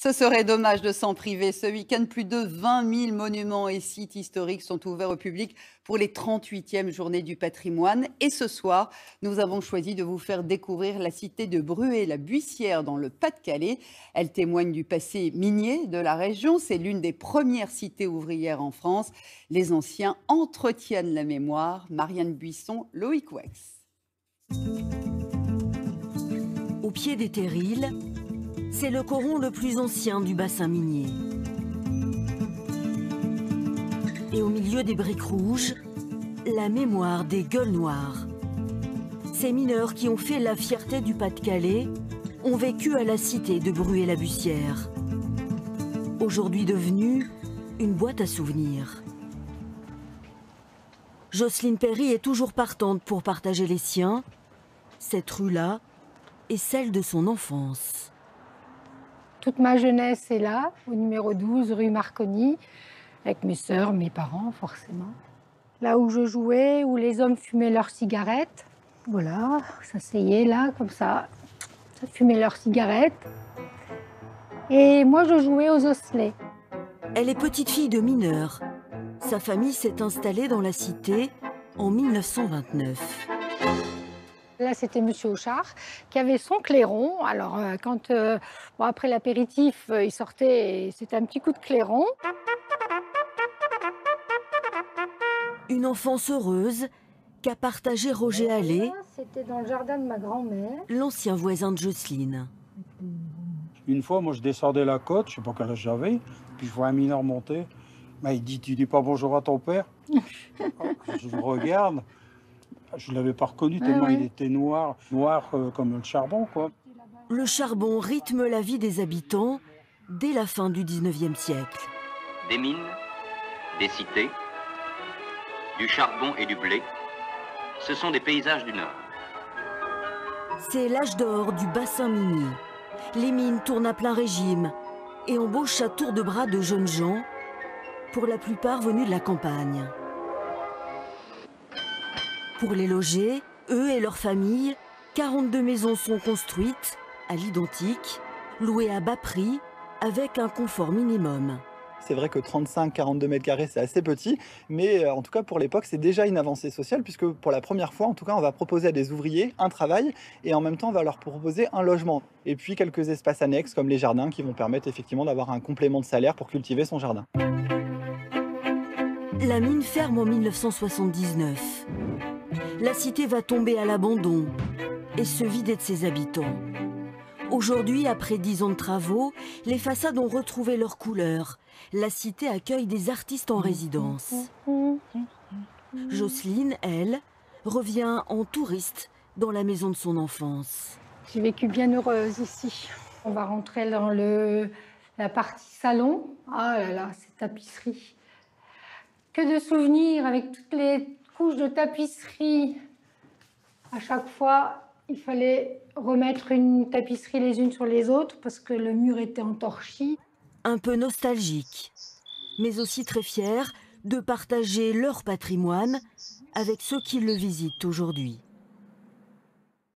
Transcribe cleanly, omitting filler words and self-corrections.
Ce serait dommage de s'en priver. Ce week-end, plus de 20 000 monuments et sites historiques sont ouverts au public pour les 38e journées du patrimoine. Et ce soir, nous avons choisi de vous faire découvrir la cité de Bruay-la-Buissière dans le Pas-de-Calais. Elle témoigne du passé minier de la région. C'est l'une des premières cités ouvrières en France. Les anciens entretiennent la mémoire. Marianne Buisson, Loïc Wex. Au pied des terrils, c'est le coron le plus ancien du bassin minier. Et au milieu des briques rouges, la mémoire des gueules noires. Ces mineurs qui ont fait la fierté du Pas-de-Calais ont vécu à la cité de Bruay-la-Buissière, aujourd'hui devenue une boîte à souvenirs. Jocelyne Perry est toujours partante pour partager les siens, cette rue-là et celle de son enfance. Toute ma jeunesse est là, au numéro 12, rue Marconi, avec mes sœurs, mes parents, forcément. Là où je jouais, où les hommes fumaient leurs cigarettes. Voilà, s'asseyaient là, comme ça fumaient leurs cigarettes. Et moi, je jouais aux osselets. Elle est petite fille de mineur. Sa famille s'est installée dans la cité en 1929. Là, c'était Monsieur Auchard qui avait son clairon. Alors, après l'apéritif, il sortait et c'était un petit coup de clairon. Une enfance heureuse qu'a partagée Roger Allais, C'était dans le jardin de ma grand-mère. l'ancien voisin de Jocelyne. Une fois, moi, je descendais la côte, je sais pas quel âge j'avais, puis je vois un mineur monter. Bah, il dit, tu dis pas bonjour à ton père? Je le regarde. Je ne l'avais pas reconnu tellement il était noir comme le charbon, quoi. Le charbon rythme la vie des habitants dès la fin du 19e siècle. Des mines, des cités, du charbon et du blé, ce sont des paysages du Nord. C'est l'âge d'or du bassin minier. Les mines tournent à plein régime et embauchent à tour de bras de jeunes gens, pour la plupart venus de la campagne. Pour les loger, eux et leurs familles, 42 maisons sont construites, à l'identique, louées à bas prix, avec un confort minimum. C'est vrai que 35-42 mètres carrés, c'est assez petit, mais en tout cas pour l'époque, c'est déjà une avancée sociale, puisque pour la première fois, en tout cas, on va proposer à des ouvriers un travail, et en même temps, on va leur proposer un logement. Et puis quelques espaces annexes, comme les jardins, qui vont permettre effectivement d'avoir un complément de salaire pour cultiver son jardin. La mine ferme en 1979. La cité va tomber à l'abandon et se vider de ses habitants. Aujourd'hui, après 10 ans de travaux, les façades ont retrouvé leur couleur. La cité accueille des artistes en résidence. Jocelyne, elle, revient en touriste dans la maison de son enfance. J'ai vécu bien heureuse ici. On va rentrer dans la partie salon. Ah là là, ces tapisseries. Que de souvenirs avec toutes les couches de tapisserie. À chaque fois, il fallait remettre une tapisserie les unes sur les autres parce que le mur était entorchi. Un peu nostalgique, mais aussi très fier de partager leur patrimoine avec ceux qui le visitent aujourd'hui.